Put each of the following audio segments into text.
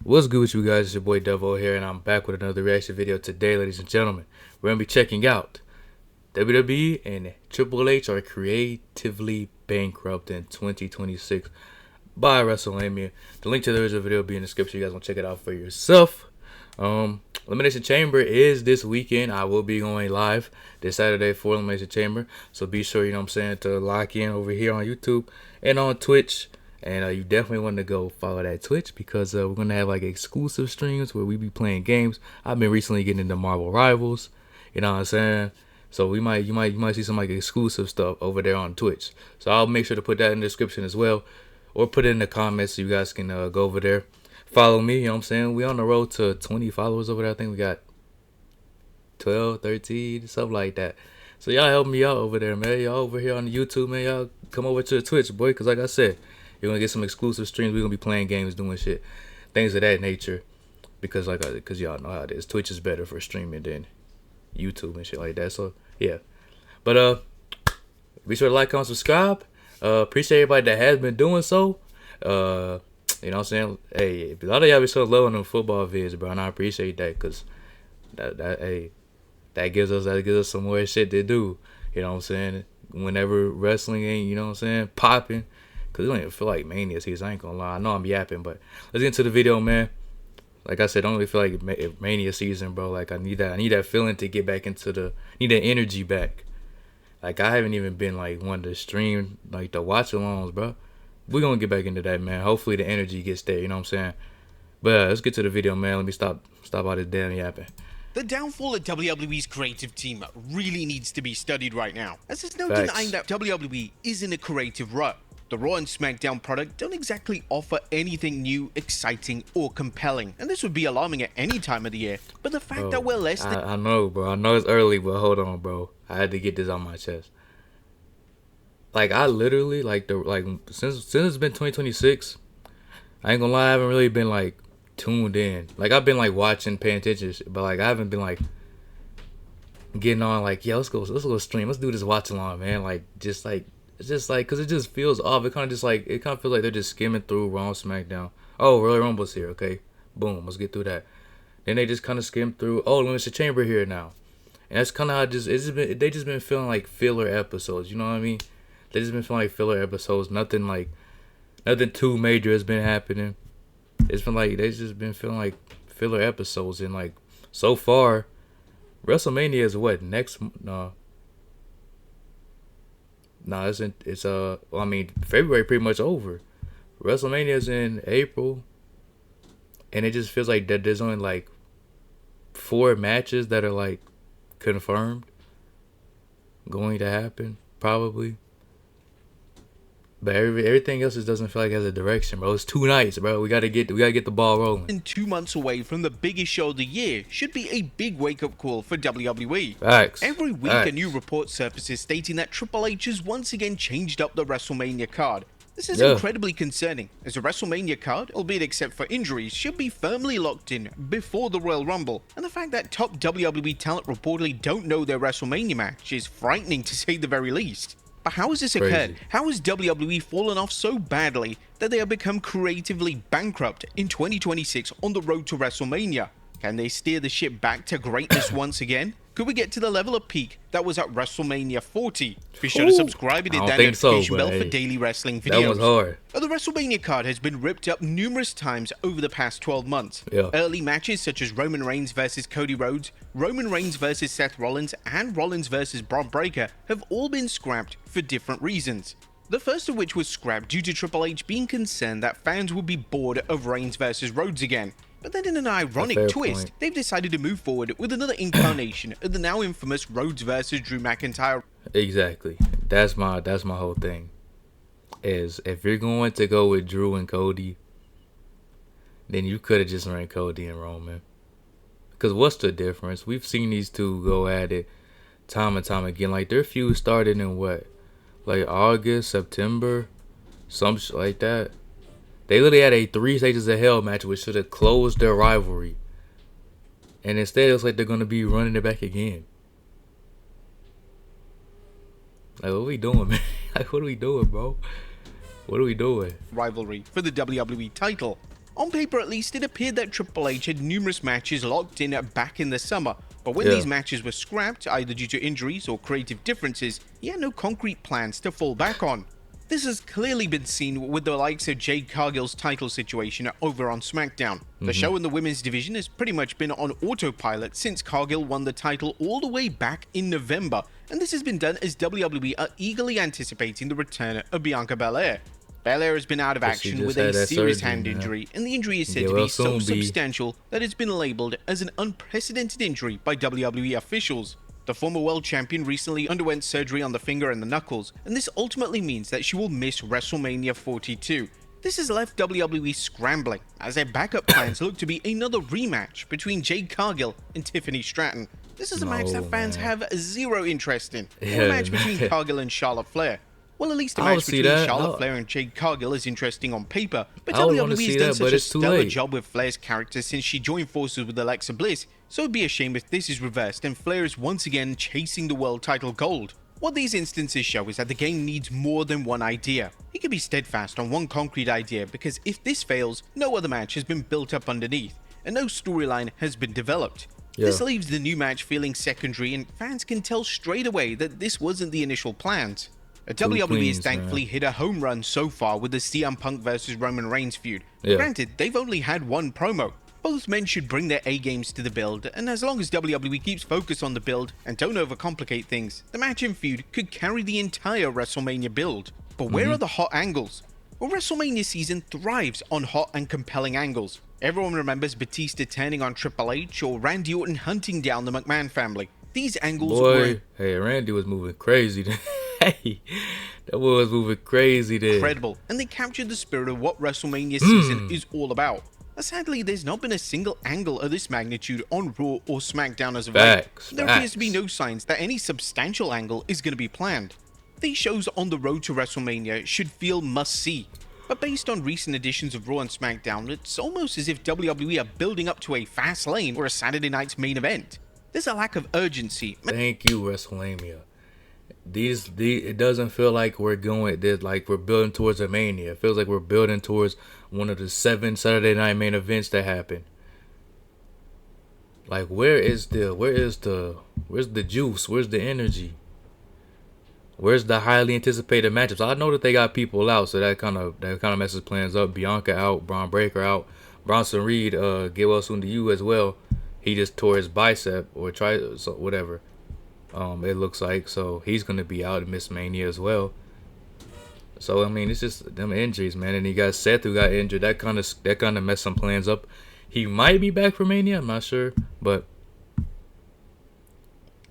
What's good with you guys? It's your boy Devo here, and I'm back with another reaction video today, ladies and gentlemen. We're gonna be checking out WWE and Triple H are creatively bankrupt in 2026 by WrestleMania. The link to the original video will be in the description. You guys want to check it out for yourself. Elimination Chamber is this weekend. I will be going live this Saturday for Elimination Chamber, so be sure, to lock in over here on YouTube and on Twitch. And you definitely want to go follow that Twitch because we're gonna have like exclusive streams where we be playing games. I've been recently getting into Marvel Rivals, you know what I'm saying? So you might see some like exclusive stuff over there on Twitch. So I'll make sure to put that in the description as well, or put it in the comments so you guys can go over there, follow me. You know what I'm saying? We on the road to 20 followers over there. I think we got 12, 13, something like that. So y'all help me out over there, man. Y'all over here on the YouTube, man. Y'all come over to the Twitch, boy, because like I said, you're gonna get some exclusive streams. We're gonna be playing games, doing shit, things of that nature. Because y'all know how it is. Twitch is better for streaming than YouTube and shit like that. So yeah. But be sure to like, comment, subscribe. Appreciate everybody that has been doing so. You know what I'm saying? Hey, a lot of y'all be so low on them football vids, bro, and I appreciate that because that gives us some more shit to do. You know what I'm saying? Whenever wrestling ain't, you know what I'm saying, popping. Cause it don't even feel like Mania season. I ain't gonna lie. I know I'm yapping, but let's get into the video, man. Like I said, I don't really feel like Mania season, bro. Like I need that feeling to get back into need that energy back. Like I haven't even been like one to stream like the watch alongs, bro. We're gonna get back into that, man. Hopefully the energy gets there. You know what I'm saying? But let's get to the video, man. Let me stop all this damn yapping. The downfall of WWE's creative team really needs to be studied right now, as there's no Facts. denying that WWE is in a creative rut. The Raw and SmackDown product don't exactly offer anything new, exciting, or compelling, and this would be alarming at any time of the year. But the fact that we're less than... I know, bro. I know it's early, but hold on, bro. I had to get this on my chest. Like I literally since it's been 2026, I ain't gonna lie, I haven't really been like tuned in. Like I've been like watching, paying attention, but like I haven't been like getting on like, yeah, let's go stream, let's do this watch along, man. Like it's just like, cause it just feels off. It kind of feels like they're just skimming through Raw and SmackDown. Oh, Royal Rumble's here, okay, boom, let's get through that. Then they just kind of skim through. Oh, Elimination Chamber here now, and that's kind of how they just been feeling like filler episodes. You know what I mean? They just been feeling like filler episodes. Nothing too major has been happening. It's been like they just been feeling like filler episodes, and like so far, WrestleMania is what next? No, February pretty much over. WrestleMania is in April, and it just feels like that there's only like 4 matches that are like confirmed going to happen probably. But everything else just doesn't feel like it has a direction, bro. It's 2 nights, bro. We gotta get the ball rolling. And 2 months away from the biggest show of the year should be a big wake-up call for WWE. Facts. Every week Facts. a new report surfaces stating that Triple H has once again changed up the WrestleMania card. This is incredibly concerning, as the WrestleMania card, albeit except for injuries, should be firmly locked in before the Royal Rumble. And the fact that top WWE talent reportedly don't know their WrestleMania match is frightening to say the very least. But how has this occurred? How has WWE fallen off so badly that they have become creatively bankrupt in 2026 on the road to WrestleMania? Can they steer the ship back to greatness once again? Could we get to the level of peak that was at WrestleMania 40? Be sure to subscribe and hit that notification bell for daily wrestling videos. That was hard. The WrestleMania card has been ripped up numerous times over the past 12 months. Early matches such as Roman Reigns versus Cody Rhodes, Roman Reigns versus Seth Rollins, and Rollins versus Braun Breaker have all been scrapped for different reasons. The first of which was scrapped due to Triple H being concerned that fans would be bored of Reigns versus Rhodes again. But then in an ironic twist, they've decided to move forward with another incarnation of the now infamous Rhodes versus Drew McIntyre. Exactly. That's my whole thing. Is if you're going to go with Drew and Cody, then you could have just ran Cody and Roman. Because what's the difference? We've seen these two go at it time and time again. Like their feud started in what? Like August, September, some shit like that. They literally had a 3 Stages of Hell match which should have closed their rivalry. And instead it looks like they're going to be running it back again. Like, what are we doing, man? Like, what are we doing, bro? What are we doing? Rivalry for the WWE title. On paper at least, it appeared that Triple H had numerous matches locked in back in the summer, but when Yeah. these matches were scrapped, either due to injuries or creative differences, he had no concrete plans to fall back on. This has clearly been seen with the likes of Jade Cargill's title situation over on SmackDown. The show in the women's division has pretty much been on autopilot since Cargill won the title all the way back in November, and this has been done as WWE are eagerly anticipating the return of Bianca Belair. Belair has been out of But she action just with had a that serious surgery, hand man. injury, and the injury is said Yeah, to well, be so soon be. substantial that it's been labeled as an unprecedented injury by WWE officials. The former world champion recently underwent surgery on the finger and the knuckles, and this ultimately means that she will miss WrestleMania 42. This has left WWE scrambling, as their backup plans look to be another rematch between Jade Cargill and Tiffany Stratton. This is a match that fans have zero interest in, or a Yeah, match between man. Cargill and Charlotte Flair. Well, at least a I would match see between that. Charlotte I- Flair and Jade Cargill is interesting on paper, but I would wanna WWE see has done that, such but a it's too stellar late. job with Flair's character since she joined forces with Alexa Bliss, so it'd be a shame if this is reversed and Flair is once again chasing the world title gold. What these instances show is that the game needs more than one idea. You can be steadfast on one concrete idea, because if this fails, no other match has been built up underneath, and no storyline has been developed. Yeah. This leaves the new match feeling secondary, and fans can tell straight away that this wasn't the initial plans. WWE has queens, thankfully hit a home run so far with the CM Punk vs Roman Reigns feud. Yeah. Granted, they've only had one promo. Both men should bring their A-games to the build, and as long as WWE keeps focus on the build and don't overcomplicate things, the match and feud could carry the entire WrestleMania build. But where are the hot angles? Well, WrestleMania season thrives on hot and compelling angles. Everyone remembers Batista turning on Triple H or Randy Orton hunting down the McMahon family. These angles were Boy, hey, Randy was moving crazy. Hey, that boy was moving crazy there. incredible, and they captured the spirit of what WrestleMania season is all about. Sadly, there's not been a single angle of this magnitude on Raw or SmackDown as of late. Facts, There appears to be facts. no signs that any substantial angle is going to be planned. These shows on the road to WrestleMania should feel must-see, but based on recent editions of Raw and SmackDown, it's almost as if WWE are building up to a fast lane or a Saturday night's main event. There's a lack of urgency. Thank you, WrestleMania. It doesn't feel like we're building towards a mania. It feels like we're building towards one of the 7 Saturday night main events that happen. Like, where's the juice? Where's the energy? Where's the highly anticipated matchups? I know that they got people out, so that kind of messes plans up. Bianca out, Braun Breaker out, Bronson Reed, get well soon to you as well. He just tore his bicep or whatever. It looks like, so he's gonna be out at Miss Mania as well. So I mean, it's just them injuries, man. And you got Seth who got injured. That kind of messed some plans up. He might be back for Mania. I'm not sure, but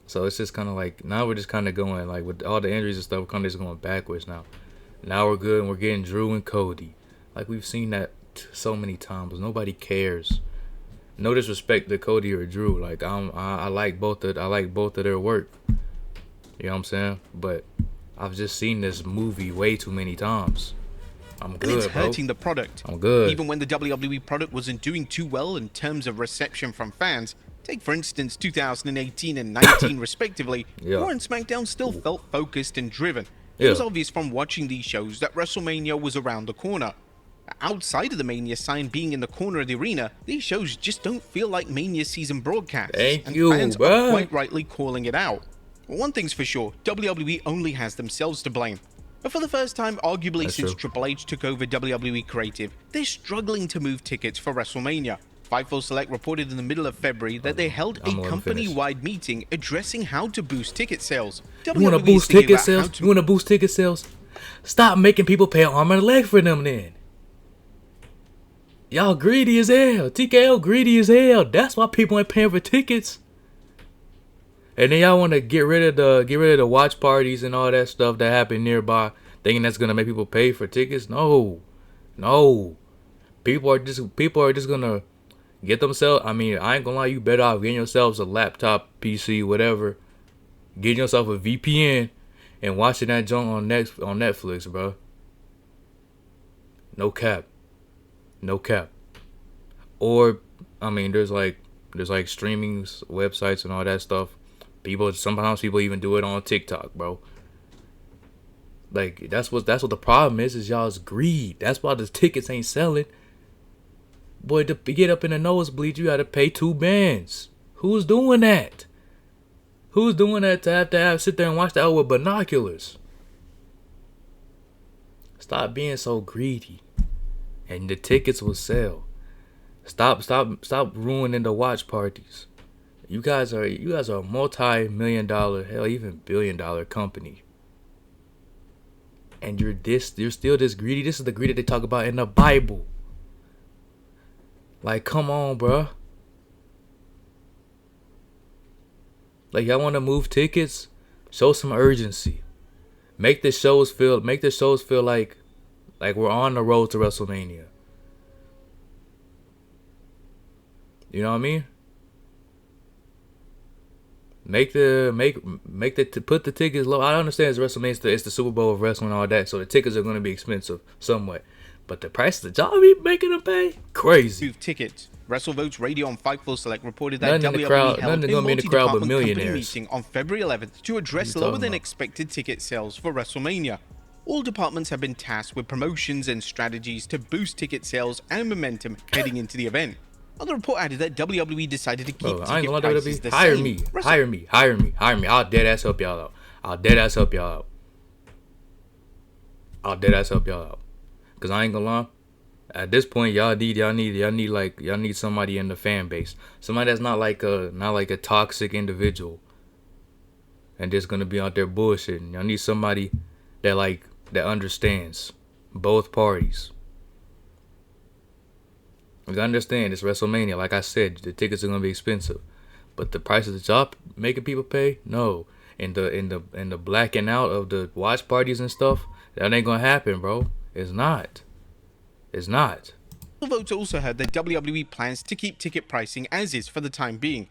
so it's just kind of like now we're just kind of going like with all the injuries and stuff. We're kind of just going backwards now. Now we're good and we're getting Drew and Cody. Like we've seen that so many times. Nobody cares. No disrespect to Cody or Drew. Like I like both of their work. You know what I'm saying? But I've just seen this movie way too many times. I'm good, And it's bro. hurting the product. I'm good. Even when the WWE product wasn't doing too well in terms of reception from fans, take for instance 2018 and 19 respectively, Yeah. Raw and SmackDown still felt focused and driven. It Yeah. was obvious from watching these shows that WrestleMania was around the corner. Outside of the Mania sign being in the corner of the arena, these shows just don't feel like Mania season broadcasts. Thank and you, fans bruh. are quite rightly calling it out. One thing's for sure, WWE only has themselves to blame. But for the first time, arguably That's since true. Triple H took over WWE Creative, they're struggling to move tickets for WrestleMania. Fightful Select reported in the middle of February that they held I'm a gonna finish. company-wide meeting addressing how to boost ticket sales. You want to WWE is boost thinking ticket about how sales? to- You want to boost ticket sales? Stop making people pay an arm and a leg for them then. Y'all greedy as hell. TKO greedy as hell. That's why people ain't paying for tickets. And then y'all want to get rid of the watch parties and all that stuff that happen nearby, thinking that's gonna make people pay for tickets. No. People are just gonna get themselves. I mean, I ain't gonna lie. You better off getting yourselves a laptop, PC, whatever. Getting yourself a VPN and watching that junk on Netflix, bro. No cap. Or, I mean, there's like streaming websites and all that stuff. Sometimes people even do it on TikTok, bro. Like that's what the problem is y'all's greed. That's why the tickets ain't selling. Boy, to get up in the nosebleed, you gotta pay $2 bands. Who's doing that? Who's doing that to have sit there and watch that with binoculars? Stop being so greedy, and the tickets will sell. Stop ruining the watch parties. You guys are a multi-million-dollar, hell, even billion-dollar company, and you're still this greedy. This is the greed that they talk about in the Bible. Like, come on, bruh. Like, y'all want to move tickets? Show some urgency. Make the shows feel like we're on the road to WrestleMania. You know what I mean? Put the tickets low. I understand it's WrestleMania, it's the Super Bowl of wrestling and all that, so the tickets are going to be expensive somewhat. But the price that y'all be making them pay, crazy. Move tickets. WrestleVotes Radio on Fightful Select reported that Nothing WWE held a gonna be in the crowd but multi-department company millionaires. meeting on February 11th to address lower than expected ticket sales for WrestleMania. All departments have been tasked with promotions and strategies to boost ticket sales and momentum heading into the event. The report added that WWE decided to keep ticket prices the same. Hire me. I'll dead ass help y'all out. Cause I ain't gonna lie. At this point, y'all need somebody in the fan base. Somebody that's not like a toxic individual and just gonna be out there bullshitting. Y'all need somebody that understands both parties. You understand it's WrestleMania. Like I said, the tickets are gonna be expensive, but the prices that y'all making people pay, no. In the blacking out of the watch parties and stuff, that ain't gonna happen, bro. It's not. Votes also heard that WWE plans to keep ticket pricing as is for the time being.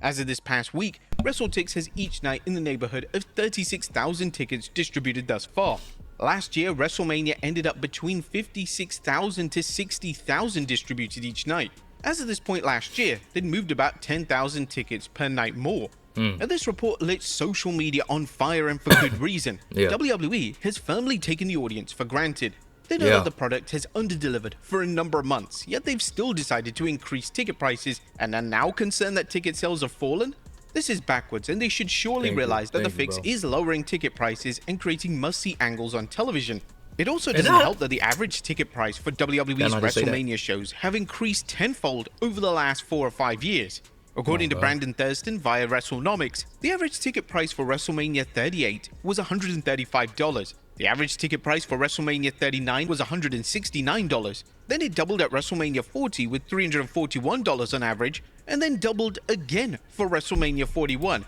As of this past week, WrestleTix has each night in the neighborhood of 36,000 tickets distributed thus far. Last year, WrestleMania ended up between 56,000 to 60,000 distributed each night. As of this point last year, they'd moved about 10,000 tickets per night more. Now, this report lit social media on fire, and for good reason. Yeah. WWE has firmly taken the audience for granted. They know that the product has underdelivered for a number of months, yet they've still decided to increase ticket prices and are now concerned that ticket sales have fallen? This is backwards, and they should surely realize that the fix is lowering ticket prices and creating must-see angles on television. It also doesn't help that the average ticket price for WWE's WrestleMania shows have increased tenfold over the last 4 or 5 years. According to Brandon Thurston via WrestleNomics, the average ticket price for WrestleMania 38 was $135. The average ticket price for WrestleMania 39 was $169. Then it doubled at WrestleMania 40 with $341 on average, and then doubled again for WrestleMania 41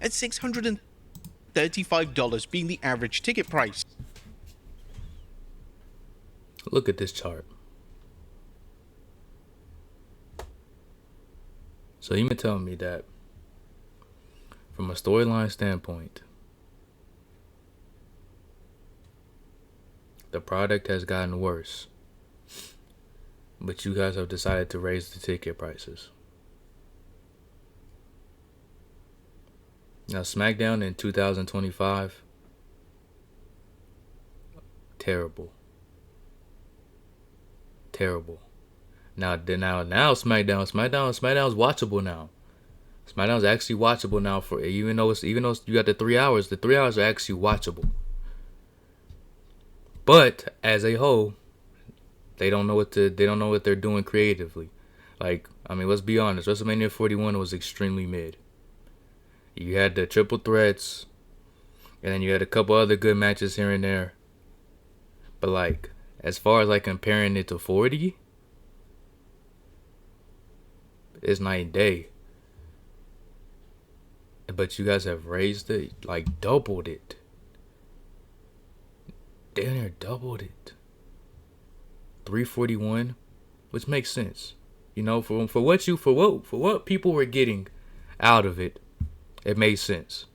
at $635 being the average ticket price. Look at this chart. So you been telling me that from a storyline standpoint, the product has gotten worse, but you guys have decided to raise the ticket prices. Now, SmackDown in 2025, terrible. Now SmackDown's watchable now. SmackDown's actually watchable now for even though you got the 3 hours. The 3 hours are actually watchable. But as a whole, they don't know what they're doing creatively. Like, I mean, let's be honest. WrestleMania 41 was extremely mid. You had the triple threats, and then you had a couple other good matches here and there. But like, as far as like comparing it to 40, it's night and day. But you guys have raised it, like doubled it. Damn near doubled it. 341, which makes sense. You know, for what people were getting out of it, it made sense.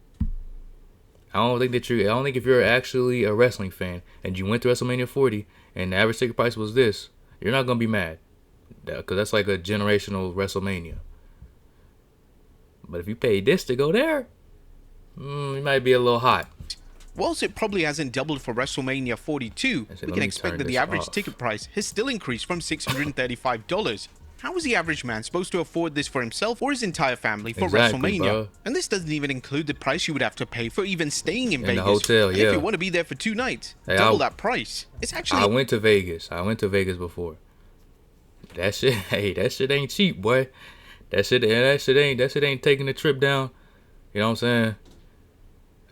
I don't think if you're actually a wrestling fan and you went to WrestleMania 40 and the average ticket price was this, you're not gonna be mad, because that's like a generational WrestleMania. But if you paid this to go there, you might be a little hot. Whilst it probably hasn't doubled for WrestleMania 42, we can expect that the average ticket price has still increased from $635. How is the average man supposed to afford this for himself or his entire family for WrestleMania? Bro. And this doesn't even include the price you would have to pay for even staying in Vegas. The hotel, and yeah. if you want to be there for 2 nights, hey, double that price. It's actually... I went to Vegas. before. That shit, hey, that shit ain't cheap, boy. That shit ain't taking the trip down. You know what I'm saying?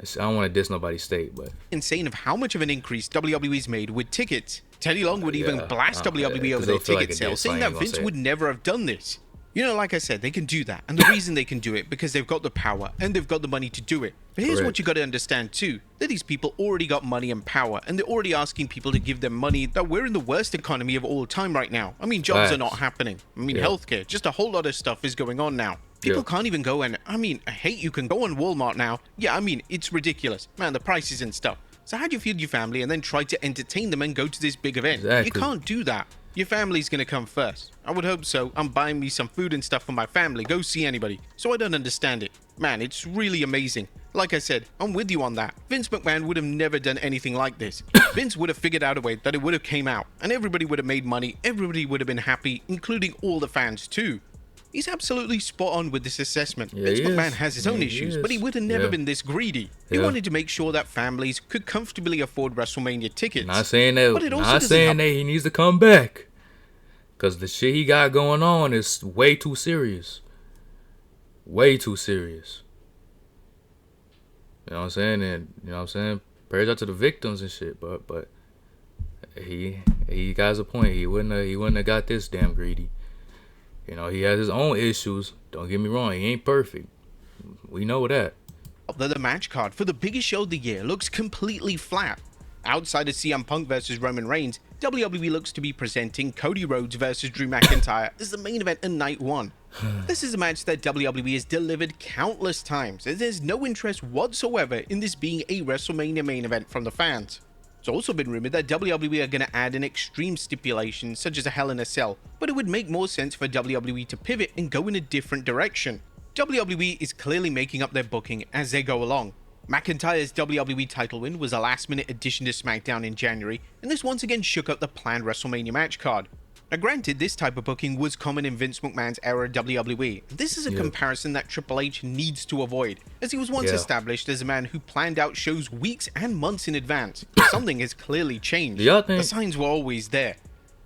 I don't want to diss nobody's state, but insane of how much of an increase WWE's made with tickets. Teddy Long would even blast WWE over their ticket sales, saying that Vince would never have done this. You know, like I said, they can do that, and the reason they can do it because they've got the power and they've got the money to do it. But here's what you got to understand too, that these people already got money and power, and they're already asking people to give them money, that we're in the worst economy of all time right now. I mean, jobs are not happening. I mean, healthcare, just a whole lot of stuff is going on now. People can't even go and, I mean, I hate you can go on Walmart now. Yeah, I mean, it's ridiculous. Man, the prices and stuff. So how do you feed your family and then try to entertain them and go to this big event? You can't do that. Your family's gonna come first. I would hope so. I'm buying me some food and stuff for my family. Go see anybody. So I don't understand it. Man, it's really amazing. Like I said, I'm with you on that. Vince McMahon would have never done anything like this. Vince would have figured out a way that it would have came out, and everybody would have made money. Everybody would have been happy, including all the fans too. He's absolutely spot on with this assessment. Vince McMahon has his own issues, but he would have never been this greedy. He wanted to make sure that families could comfortably afford WrestleMania tickets. Not saying that he needs to come back, because the shit he got going on is way too serious. Way too serious. You know what I'm saying? And you know what I'm saying? Prayers out to the victims and shit, but he got a point. He wouldn't have got this damn greedy. You know, he has his own issues. Don't get me wrong, he ain't perfect. We know that. The match card for the biggest show of the year looks completely flat. Outside of CM Punk versus Roman Reigns, WWE looks to be presenting Cody Rhodes versus Drew McIntyre as the main event in night 1. This is a match that WWE has delivered countless times, as there's no interest whatsoever in this being a WrestleMania main event from the fans. It's also been rumored that WWE are going to add an extreme stipulation such as a Hell in a Cell, but it would make more sense for WWE to pivot and go in a different direction. WWE is clearly making up their booking as they go along. McIntyre's WWE title win was a last-minute addition to SmackDown in January, and this once again shook up the planned WrestleMania match card. Now granted, this type of booking was common in Vince McMahon's era of WWE. This is a comparison that Triple H needs to avoid, as he was once established as a man who planned out shows weeks and months in advance. Something has clearly changed. The signs were always there.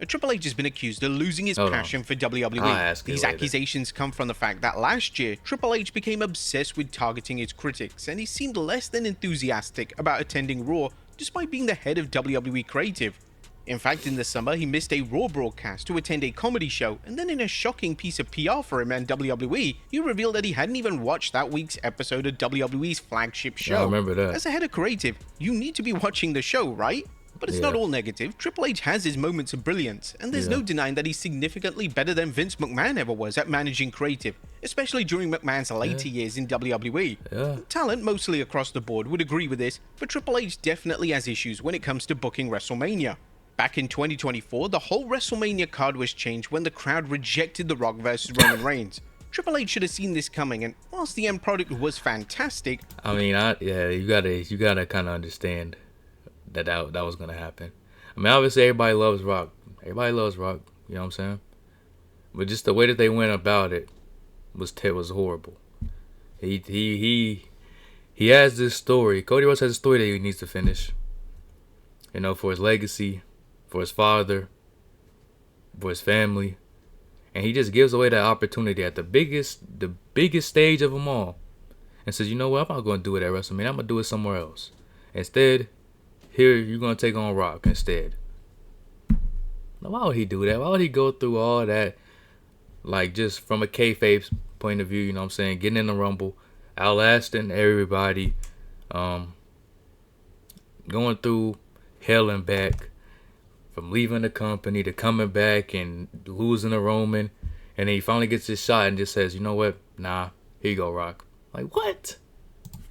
Triple H has been accused of losing his passion for WWE. These accusations come from the fact that last year, Triple H became obsessed with targeting his critics, and he seemed less than enthusiastic about attending Raw, despite being the head of WWE Creative. In fact, in the summer, he missed a Raw broadcast to attend a comedy show, and then in a shocking piece of PR for him and WWE, he revealed that he hadn't even watched that week's episode of WWE's flagship show. I remember that. As a head of creative, you need to be watching the show, right? But it's not all negative. Triple H has his moments of brilliance, and there's no denying that he's significantly better than Vince McMahon ever was at managing creative, especially during McMahon's later years in WWE. Talent, mostly across the board, would agree with this, but Triple H definitely has issues when it comes to booking WrestleMania. Back in 2024, the whole WrestleMania card was changed when the crowd rejected The Rock versus Roman Reigns. Triple H should have seen this coming, and whilst the end product was fantastic, I mean, you gotta kind of understand that was gonna happen. I mean, obviously everybody loves Rock. Everybody loves Rock. You know what I'm saying? But just the way that they went about it was horrible. He has this story. Cody Rhodes has a story that he needs to finish. You know, for his legacy, for his father, for his family, and he just gives away that opportunity at the biggest stage of them all, and says, you know what, I'm not going to do it at WrestleMania. I'm going to do it somewhere else. Instead, here you're going to take on Rock instead. Now, why would he do that? Why would he go through all that, like, just from a kayfabe point of view? You know what I'm saying? Getting in the Rumble, outlasting everybody, going through hell and back, from leaving the company to coming back and losing to Roman, and then he finally gets his shot and just says, you know what, nah, here you go, Rock. Like, what?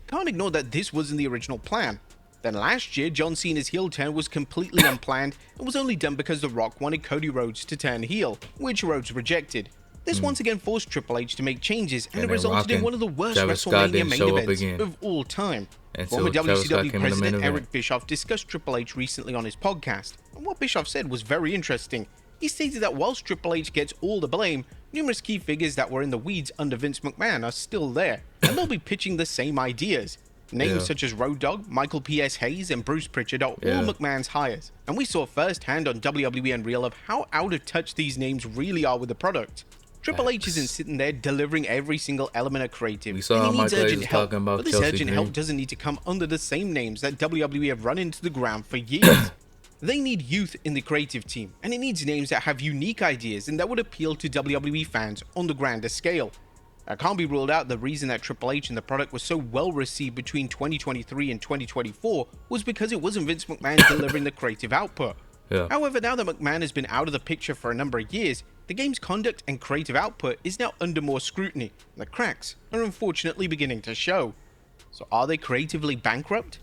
Can't ignore that this wasn't the original plan. Then last year, John Cena's heel turn was completely unplanned and was only done because The Rock wanted Cody Rhodes to turn heel, which Rhodes rejected. This once again forced Triple H to make changes, and it then resulted in rocking one of the worst Travis Scott WrestleMania didn't main show up events again of all time. until Former Travis Scott WCW came in the main President event. Eric Bischoff discussed Triple H recently on his podcast, and what Bischoff said was very interesting. He stated that whilst Triple H gets all the blame, numerous key figures that were in the weeds under Vince McMahon are still there, and they'll be pitching the same ideas. Names such as Road Dogg, Michael P.S. Hayes, and Bruce Pritchard are all McMahon's hires, and we saw firsthand on WWE Unreal of how out of touch these names really are with the product. Triple H isn't sitting there delivering every single element of creative, We saw and he needs Michael Hayes urgent help, talking about but this Chelsea urgent Green. help doesn't need to come under the same names that WWE have run into the ground for years. They need youth in the creative team, and it needs names that have unique ideas and that would appeal to WWE fans on the grander scale. It can't be ruled out the reason that Triple H and the product was so well received between 2023 and 2024 was because it wasn't Vince McMahon delivering the creative output. However, now that McMahon has been out of the picture for a number of years, the game's conduct and creative output is now under more scrutiny, and the cracks are unfortunately beginning to show. So are they creatively bankrupt?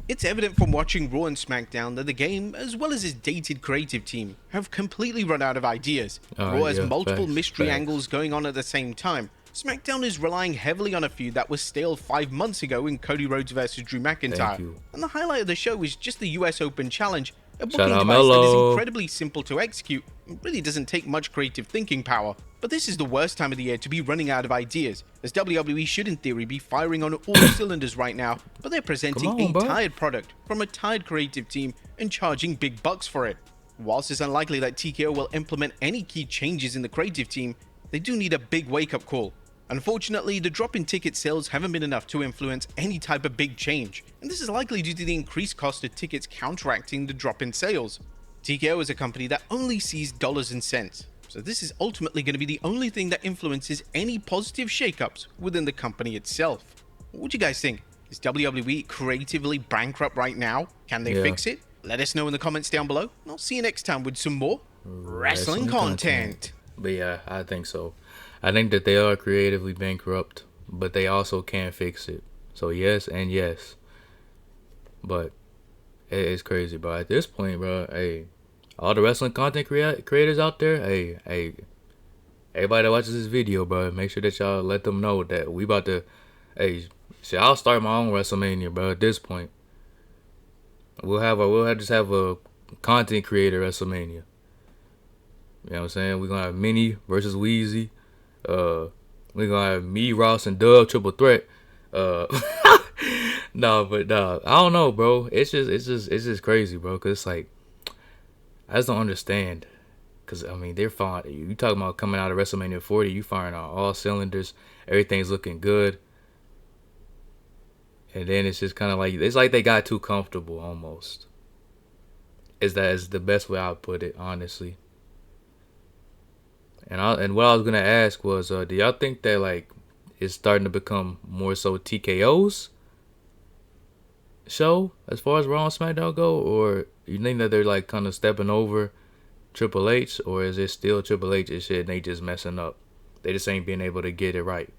It's evident from watching Raw and SmackDown that the game, as well as its dated creative team, have completely run out of ideas. Raw has multiple mystery angles going on at the same time. SmackDown is relying heavily on a feud that was stale 5 months ago in Cody Rhodes vs Drew McIntyre. And the highlight of the show is just the US Open Challenge, a booking device that is incredibly simple to execute and really doesn't take much creative thinking power. But this is the worst time of the year to be running out of ideas, as WWE should in theory be firing on all cylinders right now, but they're presenting a tired product from a tired creative team and charging big bucks for it. Whilst it's unlikely that TKO will implement any key changes in the creative team, they do need a big wake-up call. Unfortunately, the drop in ticket sales haven't been enough to influence any type of big change, and this is likely due to the increased cost of tickets counteracting the drop in sales. TKO is a company that only sees dollars and cents, so this is ultimately going to be the only thing that influences any positive shakeups within the company itself. What do you guys think? Is WWE creatively bankrupt right now? Can they fix it? Let us know in the comments down below, and I'll see you next time with some more wrestling content. But yeah, I think so. I think that they are creatively bankrupt, but they also can fix it. So yes and yes. But it's crazy, bro. At this point, bro, hey, all the wrestling content creators out there, hey, everybody that watches this video, bro, make sure that y'all let them know that we about to, see, I'll start my own WrestleMania, bro. At this point, we'll just have a content creator WrestleMania. You know what I'm saying? We're gonna have Minnie versus Weezy. We're gonna have me, Ross, and Dub triple threat. I don't know, bro. It's just crazy, bro. Cause it's like, I just don't understand. Cause I mean, they're fine. You talking about coming out of WrestleMania 40? You firing on all cylinders. Everything's looking good. And then it's just kind of like, it's like they got too comfortable almost. Is the best way I would put it, honestly. And what I was gonna ask was, do y'all think that like it's starting to become more so TKO's show as far as Raw and SmackDown go, or you think that they're like kind of stepping over Triple H, or is it still Triple H's shit and they just messing up? They just ain't being able to get it right.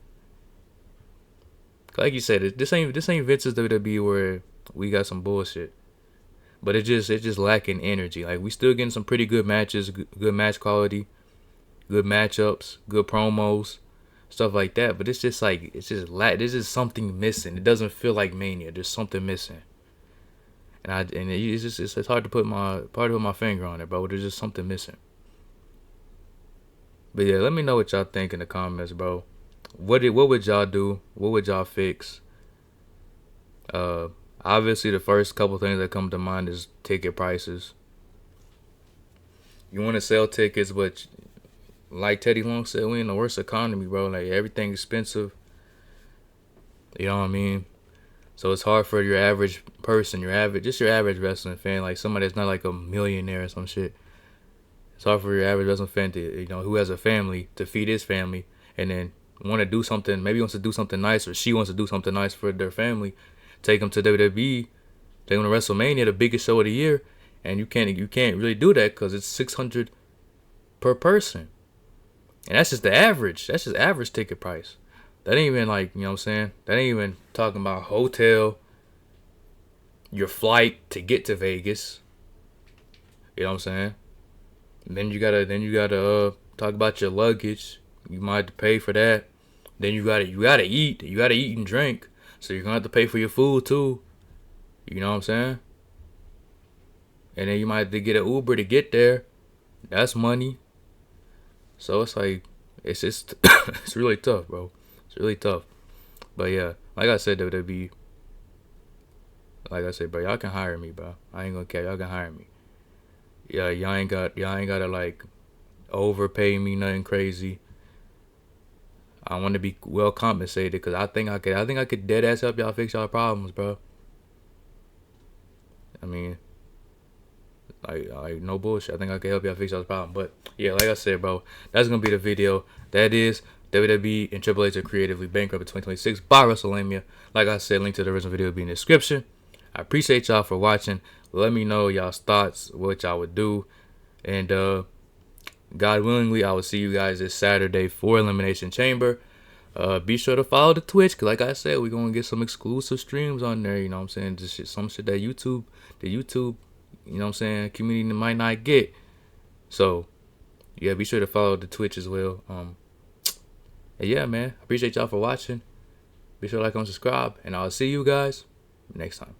Like you said, this ain't Vince's WWE where we got some bullshit, but it's just lacking energy. Like we still getting some pretty good matches, good match quality. Good matchups, good promos, stuff like that. But it's just like, there's just something missing. It doesn't feel like Mania. There's something missing. It's hard to put my finger on it, bro. There's just something missing. But yeah, let me know what y'all think in the comments, bro. What would y'all do? What would y'all fix? Obviously the first couple things that come to mind is ticket prices. You want to sell tickets, but like Teddy Long said, we in the worst economy, bro. Like, everything's expensive. You know what I mean? So it's hard for your average person, your average wrestling fan, like somebody that's not like a millionaire or some shit. It's hard for your average wrestling fan to, who has a family, to feed his family, and then want to do something. Maybe he wants to do something nice, or she wants to do something nice for their family. Take them to WWE, take them to WrestleMania, the biggest show of the year, and you can't really do that because it's $600 per person. And that's just the average. That's just average ticket price. That ain't even like, you know what I'm saying? That ain't even talking about hotel, your flight to get to Vegas. You know what I'm saying? And then you gotta talk about your luggage, You might have to pay for that. Then you gotta eat. You gotta eat and drink. So you're gonna have to pay for your food too. You know what I'm saying? And then you might have to get an Uber to get there. That's money. So it's like, it's just, it's really tough, bro. It's really tough. But yeah, like I said, WWE, like I said, bro, y'all can hire me, bro. I ain't gonna care. Y'all can hire me. Yeah, y'all ain't gotta like overpay me nothing crazy. I want to be well compensated because I think I could dead ass help y'all fix y'all problems, bro. I mean, like no bullshit. I think I can help y'all fix y'all's problem. But yeah, like I said, bro, that's gonna be the video. That is WWE and Triple H are creatively bankrupt in 2026 by WrestleMania. Like I said, link to the original video will be in the description. I appreciate y'all for watching. Let me know y'all's thoughts, what y'all would do, and God willingly, I will see you guys this Saturday for Elimination Chamber. Be sure to follow the Twitch, cause like I said, we're gonna get some exclusive streams on there. You know what I'm saying? Just some shit that the YouTube, you know what I'm saying, community might not get. So yeah, be sure to follow the Twitch as well. And yeah, man, I appreciate y'all for watching. Be sure to like and subscribe, and I'll see you guys next time.